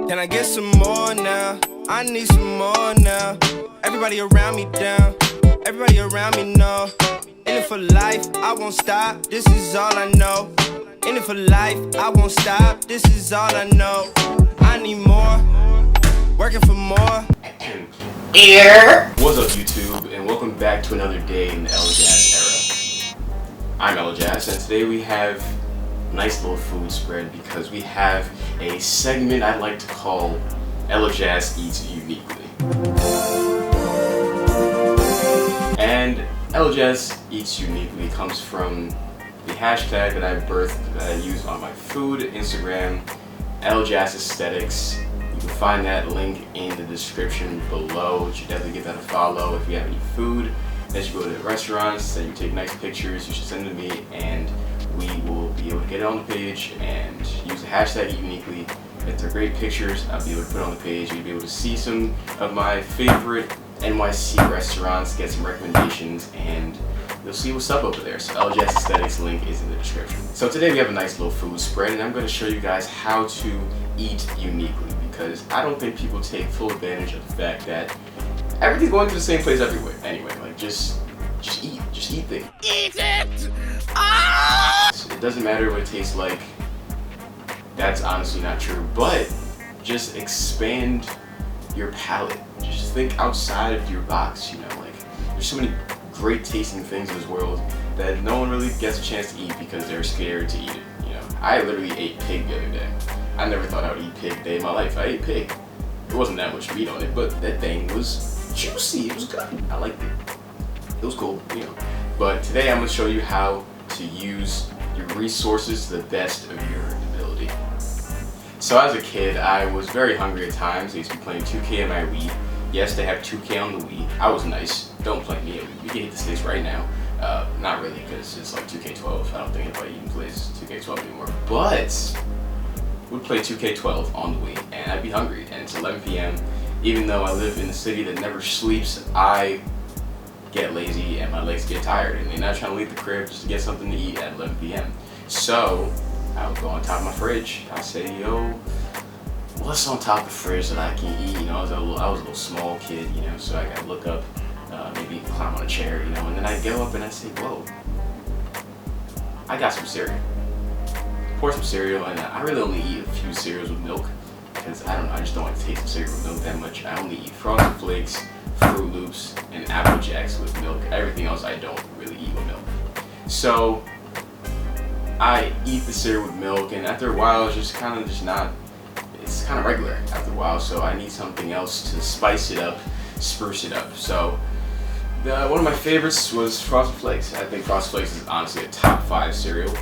Can I get some more now? I need some more now. Everybody around me down, everybody around me know. In it for life, I won't stop, this is all I know. In it for life, I won't stop, this is all I know. I need more, working for more. What's up, YouTube, and welcome back to another day in the Elajas era. I'm Elajas, and today we have a nice little food spread because we have a segment I'd like to call Elajas Eats Uniquely. And Elajas Eats Uniquely comes from the hashtag that I birthed, that I use on my food Instagram, Elajas Aesthetics. You can find that link in the description below. You should definitely give that a follow. If you have any food that you go to restaurants, that you take nice pictures, you should send them to me, and we will be able to get it on the page and use the hashtag Eat Uniquely. If they're great pictures, I'll be able to put it on the page. You'll be able to see some of my favorite NYC restaurants, get some recommendations, and you'll see what's up over there. So Elajas Aesthetics link is in the description. So today we have a nice little food spread, and I'm going to show you guys how to eat uniquely, because I don't think people take full advantage of the fact that everything's going to the same place everywhere. Anyway, like just eat things. Eat it! Ah! It doesn't matter what it tastes like. That's honestly not true, but just expand your palate. Just think outside of your box, you know, like there's so many great tasting things in this world that no one really gets a chance to eat because they're scared to eat it, you know. I literally ate pig the other day. I never thought I would eat pig a day in my life. I ate pig. There wasn't that much meat on it, but that thing was juicy. It was good. I liked it. It was cool, you know. But today I'm going to show you how to use your resources to the best of your ability. So as a kid, I was very hungry at times. I used to be playing 2K on my Wii. Yes, they have 2K on the Wii. I was nice. Don't play me. We can hit the sticks right now. Not really, because it's like 2K12. I don't think anybody even plays 2K12 anymore. But we'd play 2K12 on the Wii, and I'd be hungry, and it's 11 p.m. Even though I live in a city that never sleeps, I get lazy and my legs get tired, and they're not trying to leave the crib just to get something to eat at 11 p.m. So I would go on top of my fridge. I'd say, yo, what's on top of the fridge that I can eat? You know, I was a little small kid, you know, so I gotta look up, maybe climb on a chair, you know, and then I'd go up and I'd say, whoa, I got some cereal. Pour some cereal, and I really only eat a few cereals with milk because I don't know, I just don't like the taste of cereal with milk that much. I only eat Frosted Flakes, Fruit Loops, and Apple Jacks with milk. Everything else I don't really eat with milk. So I eat the cereal with milk, and after a while it's kind of regular after a while, so I need something else to spice it up, spruce it up. So one of my favorites was Frosted Flakes. I think Frosted Flakes is honestly a top 5 cereal.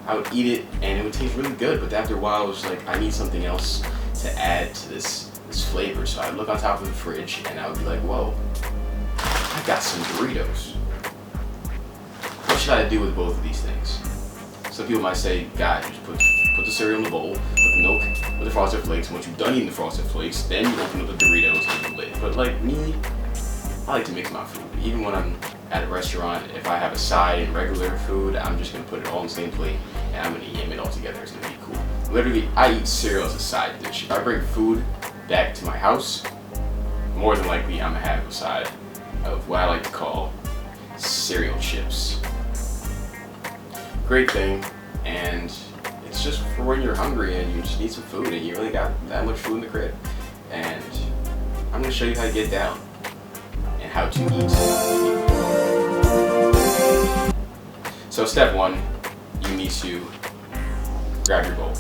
I would eat it and it would taste really good, but after a while it was like, I need something else to add to this flavor. So I'd look on top of the fridge and I would be like, whoa, I got some Doritos. What should I do with both of these things? Some people might say, God, just put the cereal in the bowl, put the milk with the Frosted Flakes, and once you're done eating the Frosted Flakes, then you open up the Doritos and the lid. But like me, I like to mix my food. Even when I'm at a restaurant, if I have a side and regular food, I'm just gonna put it all in the same plate and I'm gonna eat it all together. It's gonna be cool. Literally, I eat cereal as a side dish. If I bring food back to my house, more than likely I'm gonna have a side of what I like to call cereal chips. Great thing, and it's just for when you're hungry and you just need some food and you really got that much food in the crib. And I'm gonna show you how to get down and how to eat. So step 1, you need to grab your bowl.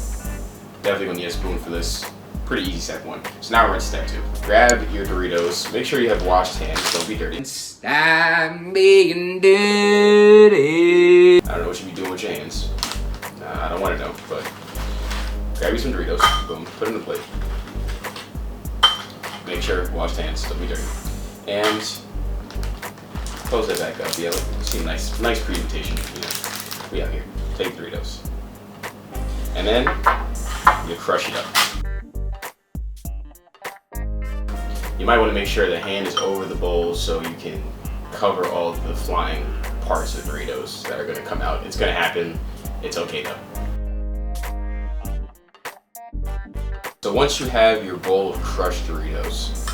Definitely gonna need a spoon for this. Pretty easy step 1. So now we're in step 2. Grab your Doritos. Make sure you have washed hands. Don't be dirty. Stop being dirty. I don't know what you be doing with your hands. I don't want to know, but grab you some Doritos. Boom. Put it in the plate. Make sure washed hands. Don't be dirty. And close that back up. Yeah, see, nice presentation. You know, we out here. Take Doritos, and then you crush it up. You might want to make sure the hand is over the bowl so you can cover all the flying parts of Doritos that are going to come out. It's going to happen. It's okay though. So So once you have your bowl of crushed Doritos,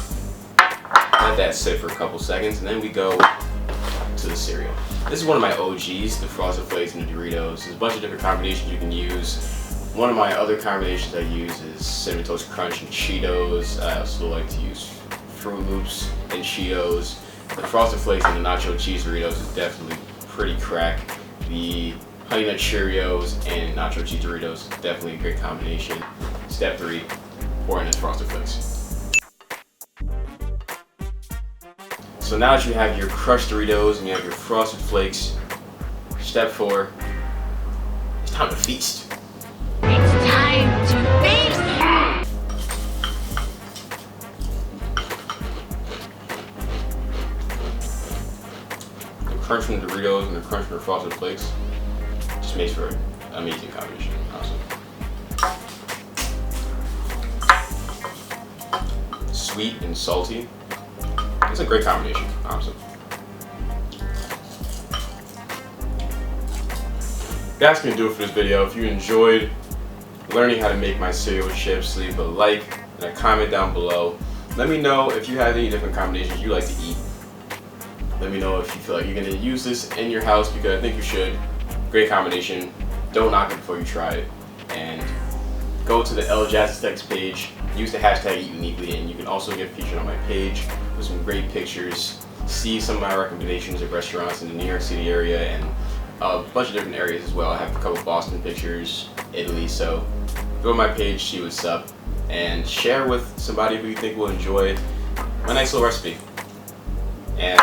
let that sit for a couple seconds, and then we go to the cereal. This is one of my OGs, the Frosted Flakes and the Doritos. There's a bunch of different combinations you can use. One of my other combinations I use is Cinnamon Toast Crunch and Cheetos. I also like to use Fruit Loops and Cheetos. The Frosted Flakes and the Nacho Cheese Doritos is definitely pretty crack. The Honey Nut Cheerios and Nacho Cheese Doritos is definitely a great combination. Step 3, pour in the Frosted Flakes. So now that you have your crushed Doritos and you have your Frosted Flakes, step 4, it's time to feast. It's time to feast! The crunch from the Doritos and the crunch from the Frosted Flakes just makes for an amazing combination. Awesome. Sweet and salty. It's a great combination, honestly. That's gonna do it for this video. If you enjoyed learning how to make my cereal chips, leave a like and a comment down below. Let me know if you have any different combinations you like to eat. Let me know if you feel like you're gonna use this in your house, because I think you should. Great combination. Don't knock it before you try it. And go to the Elajas Aesthetics page, use the hashtag #EatUniquely, and you can also get featured on my page with some great pictures. See some of my recommendations of restaurants in the New York City area and a bunch of different areas as well. I have a couple Boston pictures, Italy, so go to my page, see what's up, and share with somebody who you think will enjoy my nice little recipe. And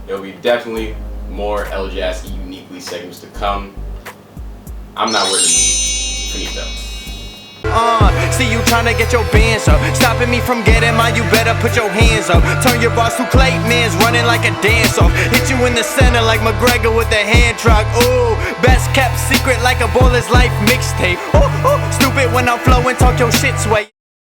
there'll be definitely more Elajas #EatUniquely segments to come. I'm not where to be. Finito. See you tryna get your bands up, stopping me from getting mine, you better put your hands up. Turn your boss to Clay, man's running like a dance off. Hit you in the center like McGregor with a hand truck. Ooh, best kept secret like a Baller's Life mixtape. Ooh, ooh, stupid when I'm flowing, talk your shit sway.